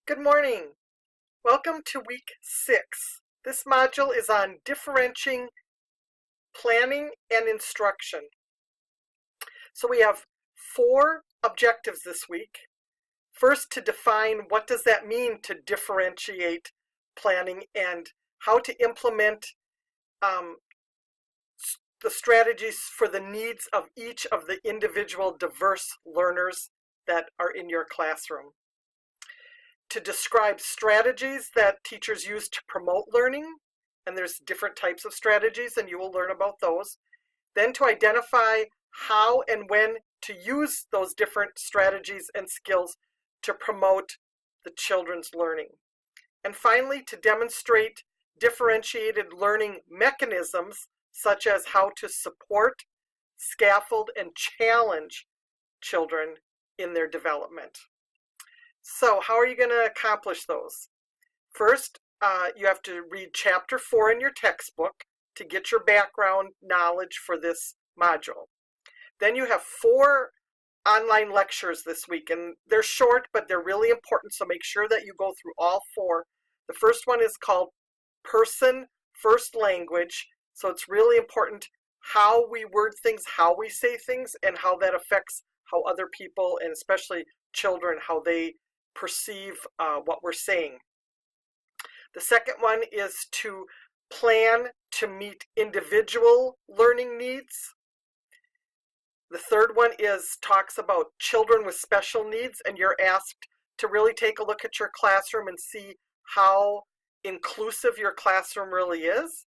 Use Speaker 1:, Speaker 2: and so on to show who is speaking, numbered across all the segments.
Speaker 1: Good morning. Welcome to week 6. This module is on differentiating planning and instruction. So we have 4 objectives this week. First, to define what does that mean to differentiate planning and how to implement the strategies for the needs of each of the individual diverse learners that are in your classroom. To describe strategies that teachers use to promote learning, and there's different types of strategies, and you will learn about those. Then to identify how and when to use those different strategies and skills to promote the children's learning. And finally, to demonstrate differentiated learning mechanisms, such as how to support, scaffold, and challenge children in their development. So how are you going to accomplish those? First, you have to read chapter 4 in your textbook to get your background knowledge for this module. Then you have 4 online lectures this week, and they're short, but they're really important, so make sure that you go through all 4. The first one is called Person First Language, so it's really important how we word things, how we say things, and how that affects how other people, and especially children, how they perceive what we're saying. The second one is to plan to meet individual learning needs. The third one talks about children with special needs, and you're asked to really take a look at your classroom and see how inclusive your classroom really is.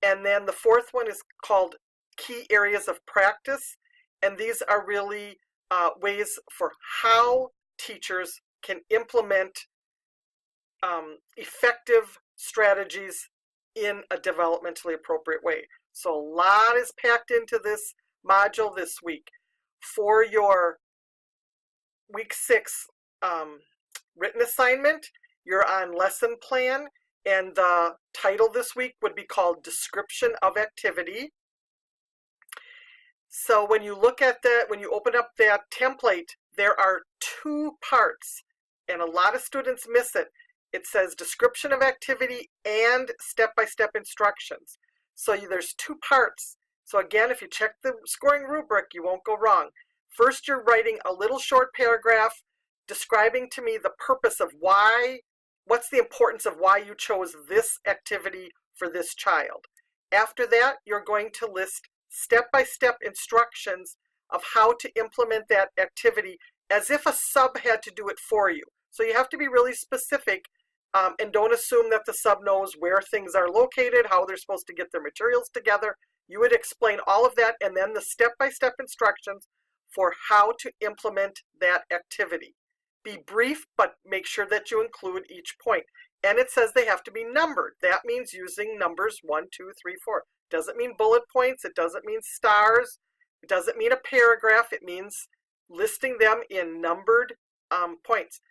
Speaker 1: And then the fourth one is called Key Areas of Practice, and these are really ways for how teachers can implement effective strategies in a developmentally appropriate way. So a lot is packed into this module this week. For your week 6 written assignment, you're on lesson plan, and the title this week would be called Description of Activity. So when you look at that, when you open up that template, there are 2 parts, and a lot of students miss it. It says description of activity and step-by-step instructions. So there's 2 parts. So again, if you check the scoring rubric, you won't go wrong. First, you're writing a little short paragraph describing to me the purpose of what's the importance of why you chose this activity for this child. After that, you're going to list step-by-step instructions of how to implement that activity as if a sub had to do it for you. So you have to be really specific and don't assume that the sub knows where things are located, how they're supposed to get their materials together. You would explain all of that and then the step-by-step instructions for how to implement that activity. Be brief, but make sure that you include each point. And it says they have to be numbered. That means using numbers 1, 2, 3, 4. Doesn't mean bullet points. It doesn't mean stars. It doesn't mean a paragraph. It means listing them in numbered points.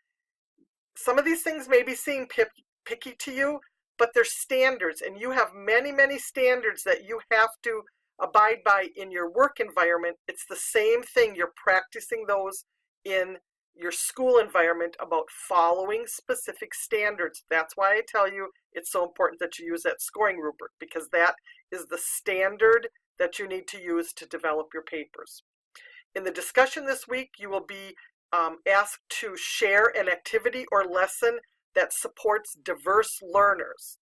Speaker 1: Some of these things may be seem picky to you, but they're standards, and you have many, many standards that you have to abide by in your work environment. It's the same thing. You're practicing those in your school environment about following specific standards. That's why I tell you it's so important that you use that scoring rubric, because that is the standard that you need to use to develop your papers. In the discussion this week, you will be asked to share an activity or lesson that supports diverse learners.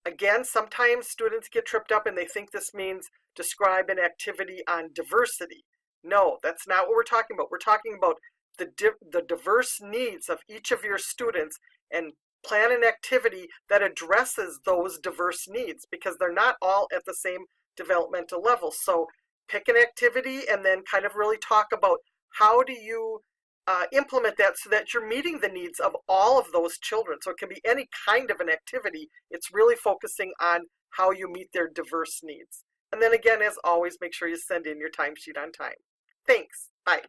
Speaker 1: Again, sometimes students get tripped up and they think this means describe an activity on diversity. No, that's not what we're talking about. We're talking about the diverse needs of each of your students and plan an activity that addresses those diverse needs, because they're not all at the same developmental level. So pick an activity and then kind of really talk about how do you implement that so that you're meeting the needs of all of those children. So it can be any kind of an activity. It's really focusing on how you meet their diverse needs. And then again, as always, make sure you send in your timesheet on time. Thanks. Bye.